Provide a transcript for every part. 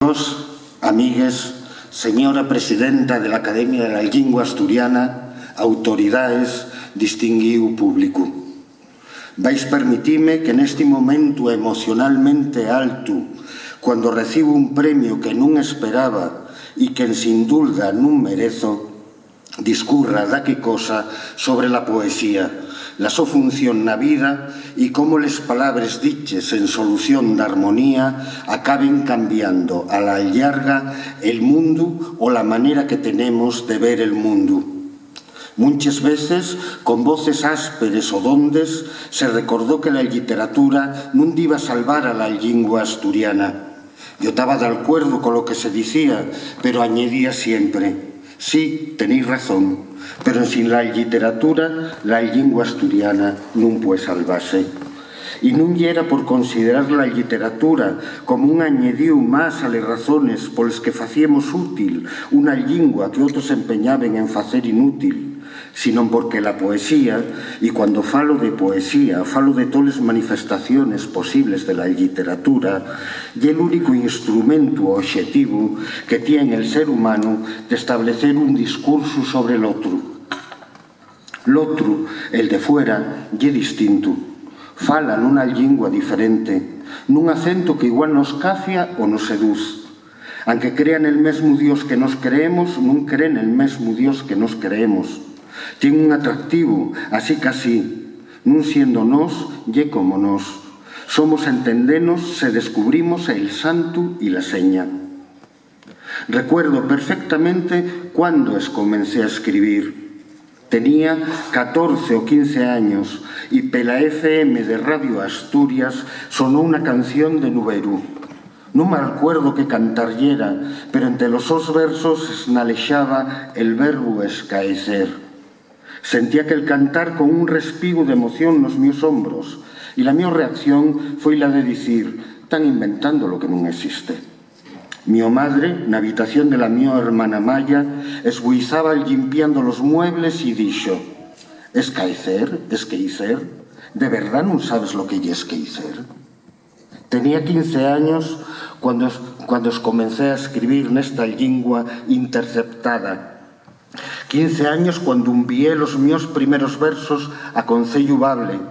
Amigos, amigues, señora presidenta de la Academia de la Lingua Asturiana, autoridades, distinguido público. Vais permitirme que neste momento emocionalmente alto, cuando recibo un premio que non esperaba e que sin dúda non merezo, discurra daqué cosa sobre la poesía, la so función na vida e como les palabras diches en solución de armonía acaben cambiando a la llarga el mundo o la manera que tenemos de ver el mundo. Muchas veces, con voces ásperes o dondes, se recordó que la literatura non iba a salvar a la lingua asturiana. Yo estaba de acuerdo con lo que se decía, pero añadía siempre: sí, tenéis razón, pero sin la literatura, la lingua asturiana non puede salvarse. E non era por considerar la literatura como un añadiu máis a las razones polas que facíamos útil unha lingua que outros empeñaban en facer inútil, sino porque la poesía, y cuando falo de poesía, falo de todas las manifestaciones posibles de la literatura, y el único instrumento objetivo que tiene el ser humano de establecer un discurso sobre el otro. L'otro, el de fuera, é distinto. Fala nunha lingua diferente, nun acento que igual nos cafia ou nos seduz. Aunque crean el mesmo Dios que nos creemos, non creen el mesmo Dios que nos creemos. Tiene un atractivo, así que así, non siendo nos, ye como nos. Somos entendenos se descubrimos el santo y la seña. Recuerdo perfectamente cuando comencé a escribir. Tenía 14 o 15 años y pela FM de Radio Asturias sonó una canción de Nuberu. Non me acuerdo que cantar yera, pero entre los dos versos esnalexaba el verbo escaecer. Sentía que el cantar con un respigo de emoción nos meus hombros e la mi reacción foi la de dicir: están inventando lo que non existe. Mi madre, na habitación de la mi hermana Maya, esbuizaba limpiando los muebles y dixo: escaecer, esqueicer, de verdad non sabes lo que é esqueicer? Tenía 15 años cuando comencé a escribir nesta lingua interceptada. 15 años cuando envié los míos primeros versos a Concello Bable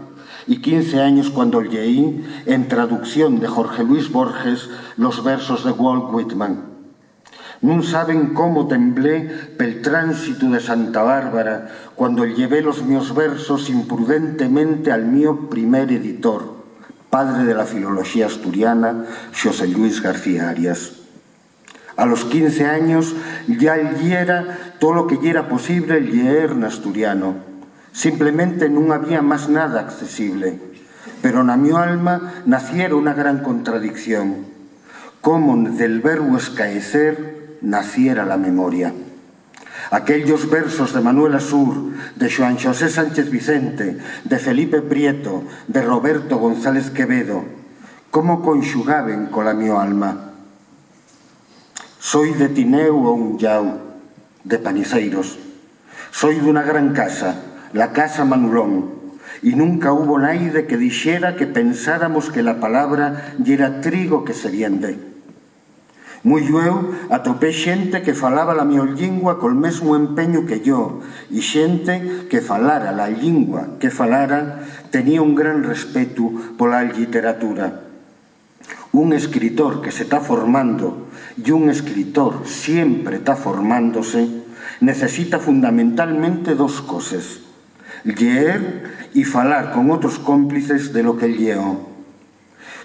y 15 años cuando leí en traducción de Jorge Luis Borges los versos de Walt Whitman. Non saben cómo temblé pel tránsito de Santa Bárbara cuando llevé los míos versos imprudentemente al mío primer editor, padre de la filología asturiana, José Luis García Arias. A los 15 años ya leyera todo lo que era posible leer en asturiano. Simplemente non había más nada accesible. Pero na mi alma naciera una gran contradicción. Como del verbo escaecer naciera la memoria. Aquellos versos de Manuel Asur, de Joan José Sánchez Vicente, de Felipe Prieto, de Roberto González Quevedo, como conxugaben cola mi alma. Soy de Tineu ou un llau, de Paniceiros. Soy dunha gran casa, la casa Manulón, y nunca hubo naide que dixera que pensáramos que la palabra yera trigo que se viende. Moi eu atopé xente que falaba la miña lingua col mesmo empeño que yo, e xente que falara la lingua que falara tenía un gran respeto pola literatura. Un escritor que se está formando e un escritor siempre está formándose necesita fundamentalmente dos cosas: leer y falar con otros cómplices de lo que lleó.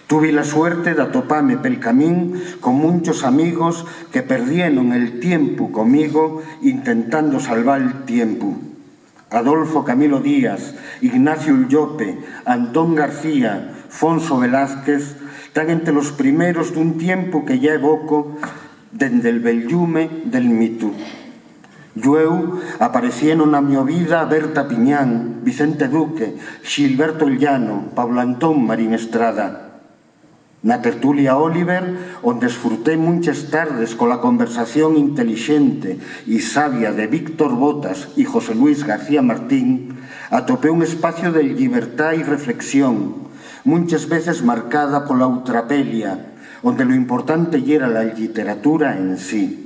Tuve la suerte de atoparme pel camín con muchos amigos que perdieron el tiempo conmigo intentando salvar el tiempo. Adolfo Camilo Díaz, Ignacio Ullope, Antón García, Fonso Velázquez, están entre los primeros de un tiempo que ya evoco desde el bellume del mito. Yo aparecieron a mi vida Berta Piñán, Vicente Duque, Gilberto Llano, Pablo Antón Marín Estrada. Na tertulia Oliver, onde disfruté muchas tardes con la conversación inteligente y sabia de Víctor Botas y José Luis García Martín, atopé un espacio de libertad y reflexión, muchas veces marcada por la utrapelia, onde lo importante era la literatura en sí.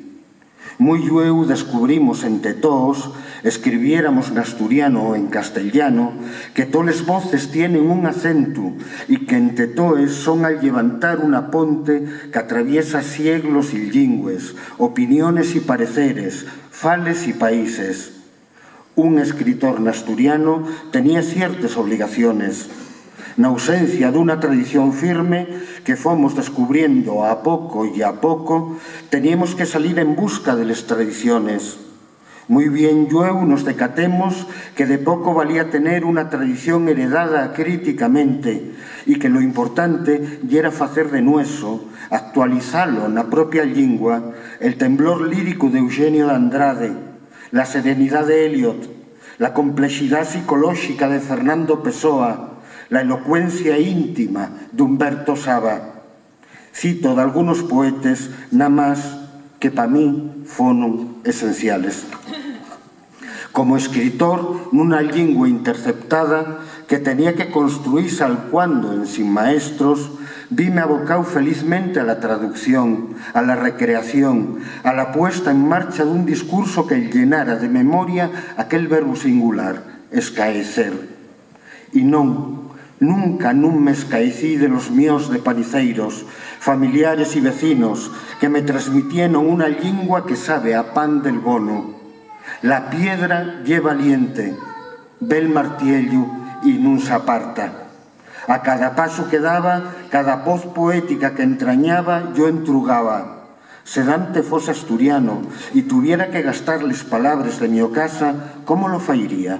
Moi yo eu descubrimos entre todos, escribiéramos en asturiano ou en castellano, que toles voces tienen un acento e que entre toes son al levantar una ponte que atraviesa siglos y lingües, opiniones y pareceres, fales y países. Un escritor en asturiano tenía ciertas obligaciones. Na ausencia dunha tradición firme que fomos descubriendo a pouco, teníamos que salir en busca de les tradiciones. Muy bien llueu nos decatemos que de pouco valía tener unha tradición heredada críticamente e que lo importante era facer de nueso, actualizalo na propia lingua, el temblor lírico de Eugenio de Andrade, la serenidad de Eliot, la complexidad psicolóxica de Fernando Pessoa, la elocuencia íntima de Humberto Saba. Cito de algunos poetes, nada más que para mí foron esenciales. Como escritor, nunha lingua interceptada que tenía que construirse al cuando en Sin Maestros, vime abocado felizmente a la traducción, a la recreación, a la puesta en marcha dun discurso que llenara de memoria aquel verbo singular, escaecer. E non, nunca me escaecí de los míos de paniceiros, familiares y vecinos que me transmitieron una lingua que sabe a pan del bono. La piedra lle valiente, ve el martiello y nun se aparta. A cada paso que daba, cada voz poética que entrañaba, yo entrugaba. Se Dante fose asturiano y tuviera que gastarles palabras de mi casa, ¿cómo lo fairía?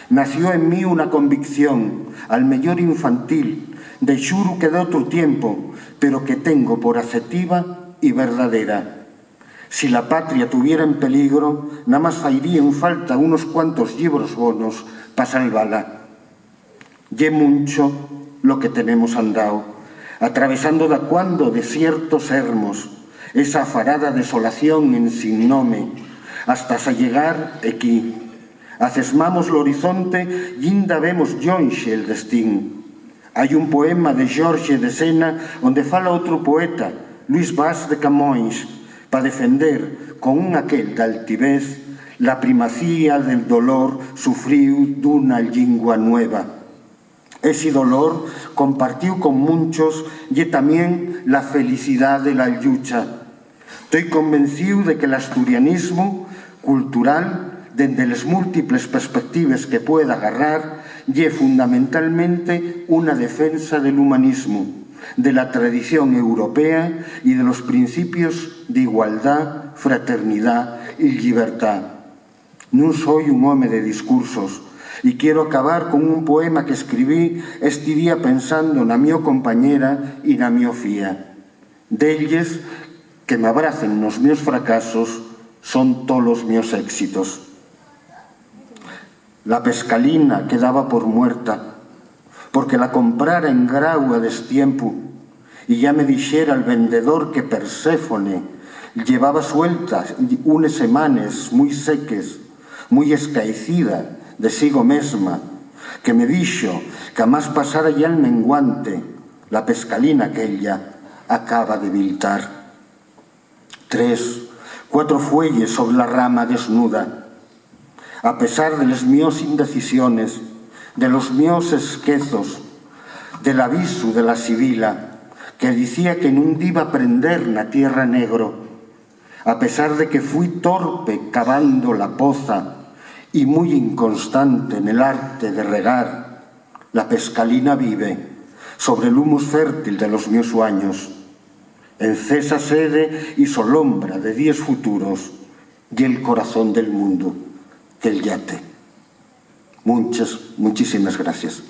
Nació en mí una convicción, al mellor infantil, de xuro que de outro tiempo, pero que tengo por afectiva y verdadera. Si la patria tuviera en peligro, nada más fairían falta unos cuantos libros bonos para salvala. Ye mucho lo que tenemos andado, atravesando da cuando desiertos hermos, esa afarada desolación en sin nome, hasta llegar aquí. Acesmamos o horizonte e ainda vemos lonxe el destín. Hai un poema de Jorge de Sena onde fala outro poeta, Luis Vaz de Camões, para defender con un aquel de altivez la primacía del dolor sufriu dunha lingua nueva. Ese dolor compartiu con muchos e tamén la felicidad de la lucha. Estoy convencido de que el asturianismo cultural, dende les múltiples perspectivas que pueda agarrar, lle fundamentalmente unha defensa del humanismo, de la tradición europea y de los principios de igualdad, fraternidad y libertad. Non soy un home de discursos e quiero acabar con un poema que escribí este día pensando na miña compañera e na miña fía. Delles que me abracen nos meus fracasos son tolos meus éxitos. La pescalina quedaba por muerta, porque la comprara en Grau a destiempo, y ya me dixera el vendedor que Perséfone llevaba sueltas unes semanas muy seques, muy escaecida de sigo mesma, que me dixo que a más pasara ya el menguante, la pescalina aquella acaba de viltar. 3, 4 fuelles sobre la rama desnuda. A pesar de las míos indecisiones, de los míos esquezos, del aviso de la sibila, que dicía que nun iba a prender na tierra negro, a pesar de que fui torpe cavando la poza y muy inconstante en el arte de regar, la pescalina vive sobre el humus fértil de los míos sueños, encesa sede y solombra de días futuros y el corazón del mundo, el yate. Muchísimas gracias.